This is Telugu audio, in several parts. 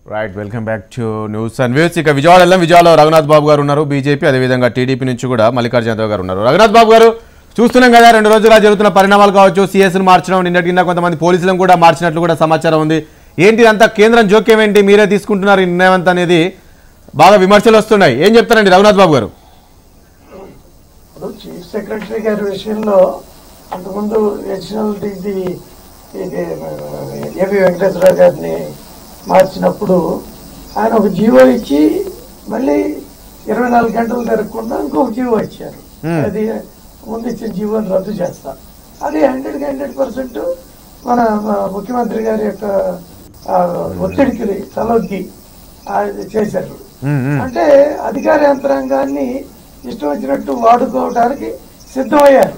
Right, welcome back to news and views. ఇక విజయవాడలో రఘునాథ్ బాబు గారు ఉన్నారు, బీజేపీ, అదేవిధంగా టీడీపీ నుంచి కూడా మల్లికార్జున యాదవ్ గారు ఉన్నారు. రఘునాథ్ బాబు గారు, చూస్తున్నాం కదా 2 రోజులుగా జరుగుతున్న పరిణామాలు కావచ్చు, సిఎస్ను మార్చడం, నిన్నటికిన్న కొంతమంది పోలీసులను కూడా మార్చినట్లు కూడా సమాచారం ఉంది. ఏంటి అంతా కేంద్రం జోక్యం ఏంటి, మీరే తీసుకుంటున్నారు ఈ నిర్ణయం అంతా అనేది బాగా విమర్శలు వస్తున్నాయి. ఏం చెప్తారండి రఘునాథ్ బాబు గారు? చీఫ్ సెక్రటరీ గారి విషయంలో అంతకుముందు అడిషనల్ డీజీ ఏపీ వెంకటేశ్వరరావు గారిని మార్చినప్పుడు ఆయన ఒక జీవో ఇచ్చి మళ్ళీ 24 గంటలు జరగకుండా ఇంకొక జీవో ఇచ్చారు. అది ముందు ఇచ్చిన జీవోని రద్దు చేస్తాం. అది 100% మన ముఖ్యమంత్రి గారి యొక్క ఒత్తిడికి తలొగ్గి చేశారు. అంటే అధికార యంత్రాంగాన్ని ఇష్టం వచ్చినట్టు వాడుకోవడానికి సిద్ధమయ్యారు.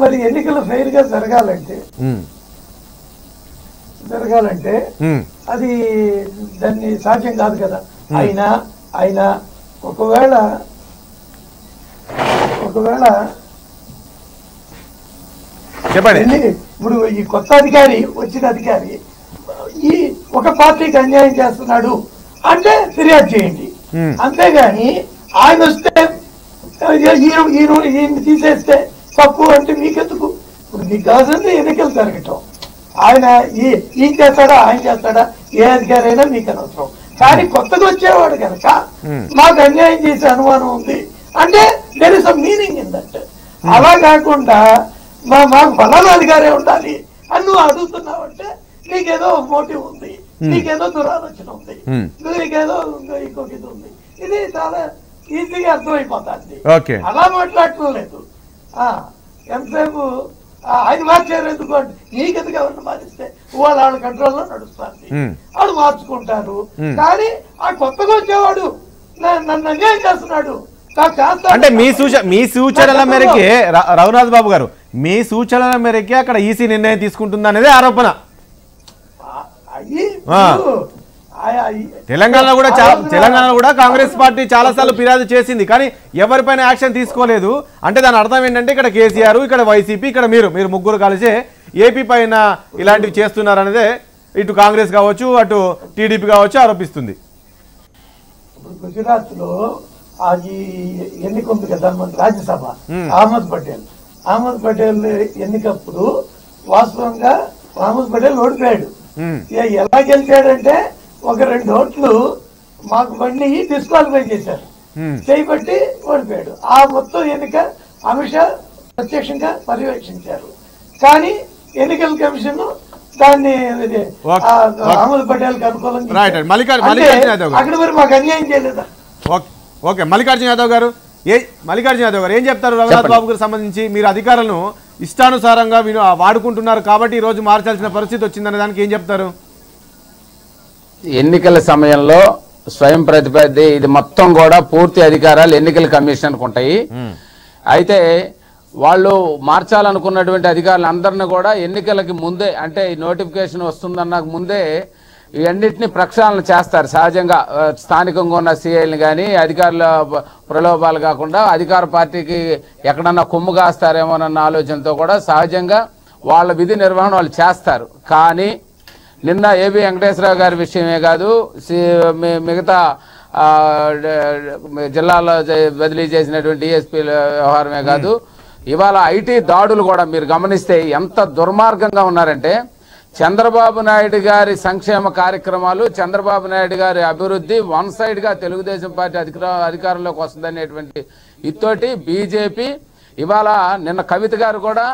మరి ఎన్నికలు ఫెయిర్ గా జరగాలంటే అది దాన్ని సాధ్యం కాదు కదా. అయినా ఒకవేళ ఇప్పుడు ఈ కొత్త అధికారి వచ్చిన అధికారి ఈ ఒక పార్టీకి అన్యాయం చేస్తున్నాడు అంటే ఫిర్యాదు చేయండి. అంతేగాని ఆయన వస్తే ఈయన తీసేస్తే తప్పు అంటే మీకెందుకు? ఇప్పుడు మీకు కావాల్సింది ఎన్నికలు జరగటం. ఆయన ఈయన చేస్తాడా ఆయన చేస్తాడా ఏ అధికారి అయినా మీకు అనవసరం. కానీ కొత్తగా వచ్చేవాడు కనుక మాకు అన్యాయం చేసే అనుమానం ఉంది అంటే there is a meaning in that. అలా కాకుండా మాకు ఫలానా అధికారే ఉండాలి అని నువ్వు అడుగుతున్నావంటే నీకేదో మోటివ్ ఉంది, నీకేదో దురాలోచన ఉంది, నీకేదో ఇంకొక ఇది ఉంది. ఇది చాలా ఈజీగా అర్థమైపోతుంది. అలా మాట్లాడటం లేదు. ఎంతసేపు ఆయన మార్చారు ఎందుకు అంటే నీకెందుకు ఎవరిని మారిస్తే వాళ్ళ కంట్రోల్లో నడుస్తుంది, వాళ్ళు మార్చుకుంటారు. కానీ ఆ కొత్తగా వచ్చేవాడు నన్ను అన్యాయం చేస్తున్నాడు అంటే మీ సూచనల మేరకే రఘునాథ్ బాబు గారు, మీ సూచనల మేరకే అక్కడ ఈసీ నిర్ణయం తీసుకుంటుంది అనేది ఆరోపణ. తెలంగాణలో కూడా కాంగ్రెస్ పార్టీ చాలా సార్లు ఫిర్యాదు చేసింది, కానీ ఎవరిపైన యాక్షన్ తీసుకోలేదు. అంటే దాని అర్థం ఏంటంటే ఇక్కడ కేసీఆర్, ఇక్కడ వైసీపీ, ఇక్కడ మీరు ముగ్గురు కలిసే ఏపీ పైన ఇలాంటివి చేస్తున్నారు అనేదే ఇటు కాంగ్రెస్ కావచ్చు, అటు టీడీపీ కావచ్చు ఆరోపిస్తుంది. గుజరాత్ లో అది ఎన్నిక ఉంది కదా రాజ్యసభ, అహ్మద్ పటేల్ ఎన్నికప్పుడు వాస్తవంగా అహ్మద్ పటేల్ ఓడిపోయాడు. ఎలా గెలిచాడంటే 1-2 ఓట్లు మాకు బండి డిస్క్వాలిఫై చేశారు, చేయబట్టి ఓడిపోయాడు. ఆ మొత్తం ఎన్నిక అమిత్ షా ప్రత్యక్షంగా పర్యవేక్షించారు. కానీ ఎన్నికల కమిషన్ దాన్ని అహ్మద్ పటేల్ కి అనుకూలంగా అక్కడ మరి మాకు అన్యాయం చేయలేదా? ఓకే, మల్లికార్జున యాదవ్ గారు ఏం చెప్తారు రఘునాథ్ బాబు గారికి సంబంధించి? మీరు అధికారులను ఇష్టానుసారంగా వాడుకుంటున్నారు కాబట్టి ఈ రోజు మార్చాల్సిన పరిస్థితి వచ్చిందనే దానికి ఏం చెప్తారు? ఎన్నికల సమయంలో స్వయం ప్రతిపత్తి ఇది మొత్తం కూడా పూర్తి అధికారాలు ఎన్నికల కమిషన్కు ఉంటాయి. అయితే వాళ్ళు మార్చాలనుకున్నటువంటి అధికారులు అందరిని కూడా ఎన్నికలకి ముందే, అంటే ఈ నోటిఫికేషన్ వస్తుందన్న ముందే ఇవన్నిటిని ప్రక్షాళన చేస్తారు. సహజంగా స్థానికంగా ఉన్న సిఐల్ని కానీ అధికారుల ప్రలోభాలు కాకుండా అధికార పార్టీకి ఎక్కడన్నా కొమ్ము కాస్తారేమోనన్న ఆలోచనతో కూడా సహజంగా వాళ్ళ విధి నిర్వహణ వాళ్ళు చేస్తారు. కానీ నిన్న ఏబి వెంకటేశ్వరరావు గారి విషయమే కాదు, మిగతా జిల్లాలో బదిలీ చేసినటువంటి డిఎస్పీల వ్యవహారమే కాదు, ఇవాళ ఐటీ దాడులు కూడా మీరు గమనిస్తే ఎంత దుర్మార్గంగా ఉన్నారంటే, చంద్రబాబు నాయుడు గారి సంక్షేమ కార్యక్రమాలు, చంద్రబాబు నాయుడు గారి అభివృద్ధి వన్ సైడ్ గా తెలుగుదేశం పార్టీ అధికారంలోకి వస్తుందనేటువంటి ఇతోటి బీజేపీ ఇవాళ నిన్న కవిత గారు కూడా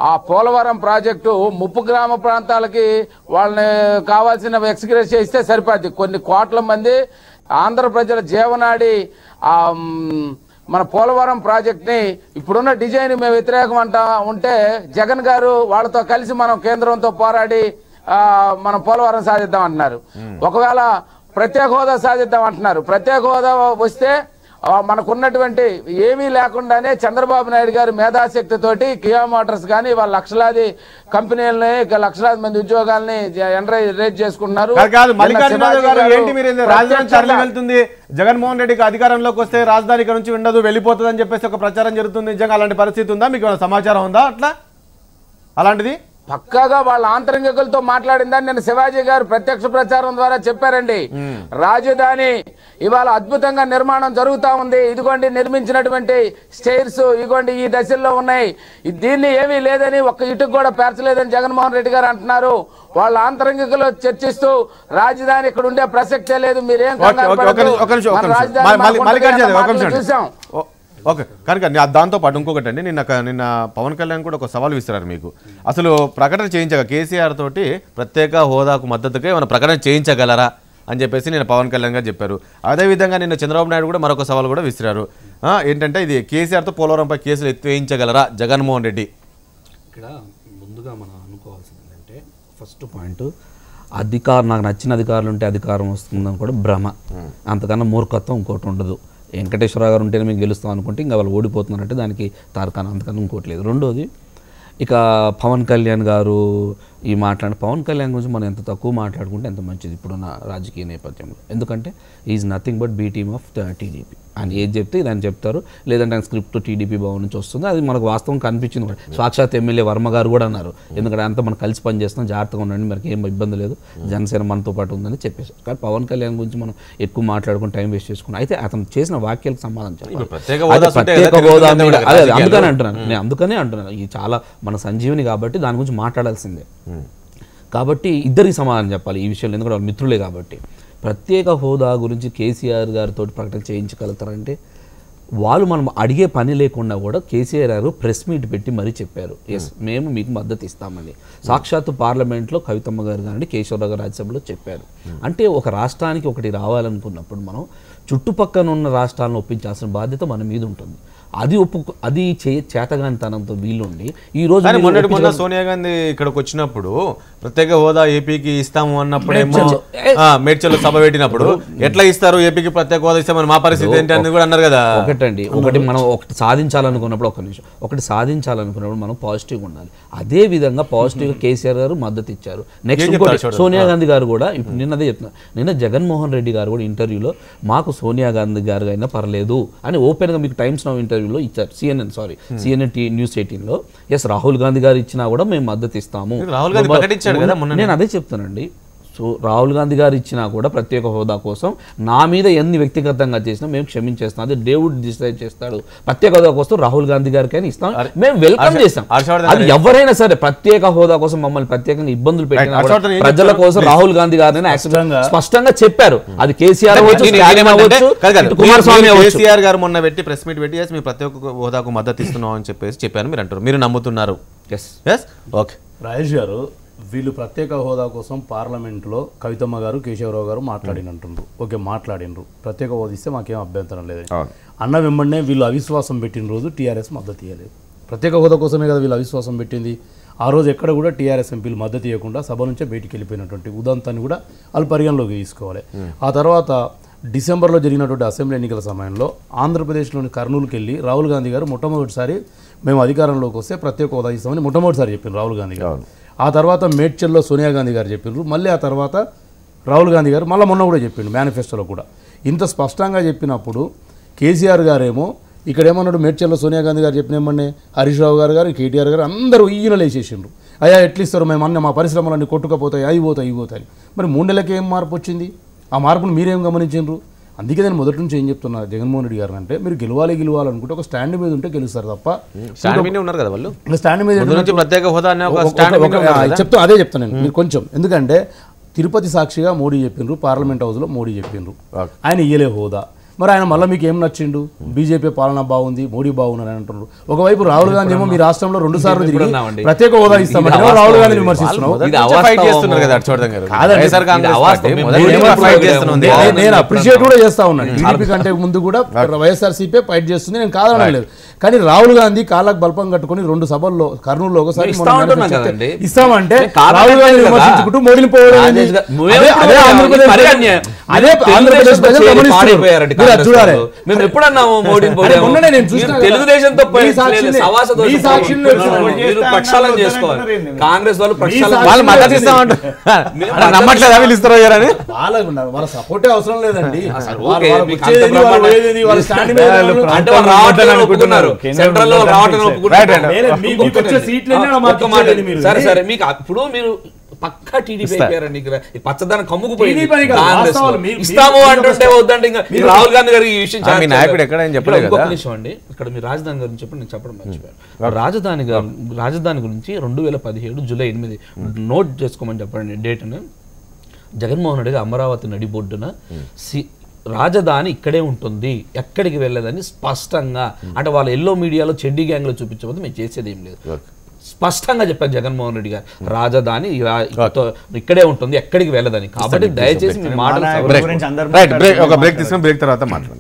ఆ పోలవరం ప్రాజెక్టు ముప్పు గ్రామ ప్రాంతాలకి వాళ్ళని కావాల్సిన ఎక్స్గ్రేస్ చేస్తే సరిపోద్ది. కొన్ని కోట్ల మంది ఆంధ్ర ప్రజల జీవనాడి మన పోలవరం ప్రాజెక్ట్ ని ఇప్పుడున్న డిజైన్ మేము వ్యతిరేకం అంటా ఉంటే జగన్ గారు వాళ్ళతో కలిసి మనం కేంద్రంతో పోరాడి మనం పోలవరం సాధిద్దాం అంటున్నారు. ఒకవేళ ప్రత్యేక హోదా సాధిద్దాం అంటున్నారు. ప్రత్యేక హోదా వస్తే మనకున్నటువంటి ఏమీ లేకుండానే చంద్రబాబు నాయుడు గారు మేధాశక్తితోటి కియా మోటార్స్ కానీ వాళ్ళ లక్షలాది కంపెనీలని, లక్షలాది మంది ఉద్యోగాలని రేట్ చేసుకుంటున్నారు. వెళ్తుంది జగన్మోహన్ రెడ్డికి అధికారంలోకి వస్తే రాజధాని నుంచి ఉండదు, వెళ్ళిపోతుంది అని చెప్పేసి ఒక ప్రచారం జరుగుతుంది. నిజంగా అలాంటి పరిస్థితి ఉందా? మీకు సమాచారం ఉందా అట్లా అలాంటిది? పక్కాగా వాళ్ళ ఆంతరంగికులతో మాట్లాడిందని నేను శివాజీ గారు ప్రత్యక్ష ప్రచారం ద్వారా చెప్పారండి. రాజధాని ఇవాళ అద్భుతంగా నిర్మాణం జరుగుతా ఉంది. ఇదిగోండి నిర్మించినటువంటి స్టైర్స్ ఇదిగోండి ఈ దశల్లో ఉన్నాయి. దీన్ని ఏమీ లేదని ఒక్క ఇటుకు కూడా పేర్చలేదని జగన్మోహన్ రెడ్డి గారు అంటున్నారు. వాళ్ళ ఆంతరంగికులు చర్చిస్తూ రాజధాని ఇక్కడ ఉండే ప్రసక్తే లేదు, మీరేం చూసాం. ఓకే కనుక దాంతో పాటు ఇంకొకటి అండి, నిన్న పవన్ కళ్యాణ్ కూడా ఒక సవాల్ విసిరారు మీకు. అసలు ప్రకటన చేయించగా కేసీఆర్ తోటి ప్రత్యేక హోదాకు మద్దతుగా ఏమైనా ప్రకటన చేయించగలరా అని చెప్పేసి నేను పవన్ కళ్యాణ్ గారు చెప్పారు. అదేవిధంగా నిన్న చంద్రబాబు నాయుడు కూడా మరొక సవాల్ కూడా విసిరారు. ఏంటంటే ఇది కేసీఆర్తో పోలవరంపై కేసులు ఎత్తివేయించగలరా జగన్మోహన్ రెడ్డి? ఇక్కడ ముందుగా మనం అనుకోవాల్సింది ఏంటంటే ఫస్ట్ పాయింట్, నాకు నచ్చిన అధికారులు ఉంటే అధికారం వస్తుందని కూడా భ్రమ, అంతకన్నా మూర్ఖత్వం ఇంకోటి ఉండదు. వెంకటేశ్వరరావు గారు ఉంటేనే మీకు గెలుస్తాం అనుకుంటే ఇంకా వాళ్ళు ఓడిపోతున్నారంటే దానికి తారకాన, అంతకన్నా ఇంకోటి లేదు. రెండోది, ఇక పవన్ కళ్యాణ్ గారు ఈ పవన్ కళ్యాణ్ గురించి మనం ఎంత తక్కువ మాట్లాడుకుంటే ఎంత మంచిది ఇప్పుడున్న రాజకీయ నేపథ్యంలో. ఎందుకంటే is nothing but B team of TDP. ఆయన ఏది చెప్తే దాన్ని చెప్తారు, లేదంటే ఆయన స్క్రిప్ట్ టీడీపీ భవన్ నుంచి వస్తుంది. అది మనకు వాస్తవం కనిపించింది కూడా. సాక్షాత్ ఎమ్మెల్యే వర్మ గారు కూడా అన్నారు, ఎందుకంటే అంతా మనం కలిసి పనిచేస్తున్నాం, జాగ్రత్తగా ఉండండి, మనకి ఏం ఇబ్బంది లేదు, జనసేన మనతో పాటు ఉందని చెప్పేశారు. కానీ పవన్ కళ్యాణ్ గురించి మనం ఎక్కువ మాట్లాడుకుని టైం వేస్ట్ చేసుకున్నాం. అయితే అతను చేసిన వాక్యాలకు సమాధానం చెప్పాలి. ప్రత్యేక హోదా మీద అదే అందుకనే అంటున్నాను, నేను అందుకనే అంటున్నాను, ఇది చాలా మన సంజీవని కాబట్టి దాని గురించి మాట్లాడాల్సిందే. కాబట్టి ఇద్దరికి సమాధానం చెప్పాలి ఈ విషయంలో, ఎందుకంటే వాళ్ళు మిత్రులే కాబట్టి. ప్రత్యేక హోదా గురించి కేసీఆర్ గారితో ప్రకటన చేయించగలుగుతారంటే వాళ్ళు మనం అడిగే పని లేకుండా కూడా కేసీఆర్ గారు ప్రెస్ మీట్ పెట్టి మరీ చెప్పారు, ఎస్ మేము మీకు మద్దతు ఇస్తామని. సాక్షాత్తు పార్లమెంట్లో కవితమ్మ గారు కానీ కేశవరావు గారు రాజ్యసభలో చెప్పారు. అంటే ఒక రాష్ట్రానికి ఒకటి రావాలనుకున్నప్పుడు మనం చుట్టుపక్కల ఉన్న రాష్ట్రాలను ఒప్పించాల్సిన బాధ్యత మన మీద ఉంటుంది. అది చేతగానితనంతో వీలుండి ఈ రోజు మొన్న సోనియా గాంధీ ఇక్కడికి వచ్చినప్పుడు ప్రత్యేక హోదా ఏపీకి ఇస్తాము అన్నప్పుడేమో మేడ్చల్లో సభ పెట్టినప్పుడు ఎట్లా ఇస్తారు ఏపీకి ప్రత్యేక హోదా ఇస్తామని, మా పరిస్థితి ఏంటి అని కూడా అన్నారు కదా. ఒకటి మనం ఒకటి సాధించాలనుకున్నప్పుడు ఒకటి సాధించాలనుకున్నప్పుడు మనం పాజిటివ్గా ఉండాలి. అదే విధంగా పాజిటివ్గా కేసీఆర్ గారు మద్దతు ఇచ్చారు. నెక్స్ట్ సోనియా గాంధీ గారు కూడా ఇప్పుడు నిన్నదే చెప్తున్నారు, నిన్న జగన్మోహన్ రెడ్డి గారు కూడా ఇంటర్వ్యూలో మాకు సోనియా గాంధీ గారు అయినా పర్లేదు అని ఓపెన్గా మీకు టైమ్స్ నౌ ఇంటర్వ్యూలో ఇచ్చారు. CNN న్యూస్ 18లో ఎస్ రాహుల్ గాంధీ గారు ఇచ్చినా కూడా మేము మద్దతు ఇస్తాము. నేను అదే చెప్తానండి. సో రాహుల్ గాంధీ గారు ఇచ్చినా కూడా ప్రత్యేక హోదా కోసం నా మీద ఎన్ని వ్యక్తిగతంగా చేసినా మేము క్షమించేస్తాం, అది దేవుడు డిసైడ్ చేస్తాడు. ప్రత్యేక హోదా కోసం రాహుల్ గాంధీ గారికైనా ఇస్తాం, మేము వెల్కమ్ చేస్తాం. అది ఎవరైనా సరే ప్రత్యేక హోదా కోసం మమ్మల్ని ప్రత్యేకంగా ఇబ్బందులు పెట్టిన ప్రజల కోసం రాహుల్ గాంధీ గారిని స్పష్టంగా చెప్పారు. అది కేసీఆర్ కుమారస్వామి కేసీఆర్ గారు మొన్న పెట్టి ప్రెస్ మీట్ పెట్టి మీ ప్రత్యేక హోదాకు మద్దతు ఇస్తున్నాం అని చెప్పేసి చెప్పాను, మీరు అంటారు, మీరు నమ్ముతున్నారు? ఓకే రాజేష్ గారు, వీళ్ళు ప్రత్యేక హోదా కోసం పార్లమెంట్లో కవితమ్మ గారు కేశవరావు గారు మాట్లాడినంటుండ్రు. ఓకే మాట్లాడినరు, ప్రత్యేక హోదా ఇస్తే మాకేం అభ్యంతరం లేదు అన్న వెంబడినే వీళ్ళు అవిశ్వాసం పెట్టిన రోజు టీఆర్ఎస్ మద్దతు ఇవ్వలేదు. ప్రత్యేక హోదా కోసమే కదా వీళ్ళు అవిశ్వాసం పెట్టింది. ఆ రోజు ఎక్కడ కూడా టీఆర్ఎస్ ఎంపీలు మద్దతు ఇవ్వకుండా సభ నుంచే బయటికి వెళ్ళిపోయినటువంటి ఉదంతాన్ని కూడా వాళ్ళు పరిగణలోకి తీసుకోవాలి. ఆ తర్వాత డిసెంబర్లో జరిగినటువంటి అసెంబ్లీ ఎన్నికల సమయంలో ఆంధ్రప్రదేశ్లోని కర్నూలుకి వెళ్ళి రాహుల్ గాంధీ గారు మొట్టమొదటిసారి మేము అధికారంలోకి వస్తే ప్రత్యేక హోదా ఇస్తామని మొట్టమొదటిసారి చెప్పారు రాహుల్ గాంధీ గారు. ఆ తర్వాత మేడ్చల్లో సోనియా గాంధీ గారు చెప్పారు, మళ్ళీ ఆ తర్వాత రాహుల్ గాంధీ గారు మళ్ళీ మొన్న కూడా చెప్పిండు మేనిఫెస్టోలో కూడా. ఇంత స్పష్టంగా చెప్పినప్పుడు కేసీఆర్ గారేమో ఇక్కడ ఏమన్నాడు, మేడ్చల్లో సోనియా గాంధీ గారు చెప్పిన ఏమన్నా హరీష్ రావు గారు కేటీఆర్ గారు అందరూ ఈయనలు వేసేసిండ్రు, అయ్యా ఎట్లిస్తారు మేము అన్న మా పరిశ్రమలన్నీ కొట్టుకపోతాయి అయిపోతాయి. మరి 3 నెలలకి ఏం మార్పు వచ్చింది? ఆ మార్పును మీరేం గమనించారు? అందుకే నేను మొదటి నుంచి ఏం చెప్తున్నా జగన్మోహన్ రెడ్డి గారు అంటే మీరు గెలవాలనుకుంటే ఒక స్టాండ్ మీద ఉంటే గెలుస్తారు తప్ప స్టాండ్ మీద చెప్తా అదే చెప్తాను నేను మీరు కొంచెం. ఎందుకంటే తిరుపతి సాక్షిగా మోడీ చెప్పిండ్రు, పార్లమెంట్ హౌస్లో మోడీ చెప్పిండ్రు, ఆయన ఇయ్యలే హోదా. మరి ఆయన మళ్ళీ మీకు ఏం నచ్చిండు? బీజేపీ పాలన బాగుంది, మోడీ బాగున్నారని అంటున్నారు. ఒకవైపు రాహుల్ గాంధీ ఏమో మీ రాష్ట్రంలో 2 సార్లు తిరిగి ప్రత్యేక హోదా ఇస్తామంటే రాహుల్ గాంధీ విమర్శిస్తున్నావు. నేను అప్రిషియేట్ కూడా చేస్తా ఉన్నాను. టీడీపీ కంటే ముందు కూడా వైఎస్ఆర్సీపీ ఫైట్ చేస్తుంది, నేను కాదనడం లేదు. కానీ రాహుల్ గాంధీ కాళ్ళకు బల్పం కట్టుకుని 2 సభల్లో కర్నూలులో ఒకసారి ఇస్తామంటే రాహుల్ గాంధీ విమర్శించుకుంటూ మోడీని పోవడం అదే ఆంధ్రప్రదేశ్ ప్రజలు గమనిస్తున్నారు. చూడాలి మేము ఎప్పుడన్నాము మోడీని తెలుగుదేశంతో ప్రక్షాళన చేసుకోవాలి. కాంగ్రెస్ వాళ్ళు మద్దతు ఇస్తామంటారు, నమ్మట్లేదు వీళ్ళు ఇస్తారు వాళ్ళ సపోర్టే అవసరం లేదండి. అంటే వాళ్ళు రావట్లేదు అనుకుంటున్నారు, సెంట్రల్ లో రావటం సరే సరే మీకు ఇప్పుడు మీరు పక్కా టీడీపీ అయిపోయారండి. పచ్చదనం కమ్ముకుపోయింది. ఇస్తాము అంటుంటే వద్దంటే ఇంకా రాహుల్ గాంధీ గారు ఈ విషయం ఇంకొక విషయం అండి. ఇక్కడ మీరు రాజధాని గురించి చెప్పి నేను చెప్పడం మర్చిపోయాను. రాజధాని గురించి 2017 జూలై 8 నోట్ చేసుకోమని చెప్పండి డేట్ను. జగన్మోహన్ రెడ్డి అమరావతి నడిబొడ్డున రాజధాని ఇక్కడే ఉంటుంది, ఎక్కడికి వెళ్ళదని స్పష్టంగా, అంటే వాళ్ళ ఎల్లో మీడియాలో చెడ్డీ గ్యాంగ్ లో చూపించబోదు, మేము చేసేది ఏం లేదు, స్పష్టంగా చెప్పారు జగన్మోహన్ రెడ్డి గారు. రాజధాని ఇక్కడే ఉంటుంది, ఎక్కడికి వెళ్ళదని. కాబట్టి దయచేసి మీ మాటలు బ్రేక్ తీసుకుని బ్రేక్ తర్వాత మాట్లాడదాం.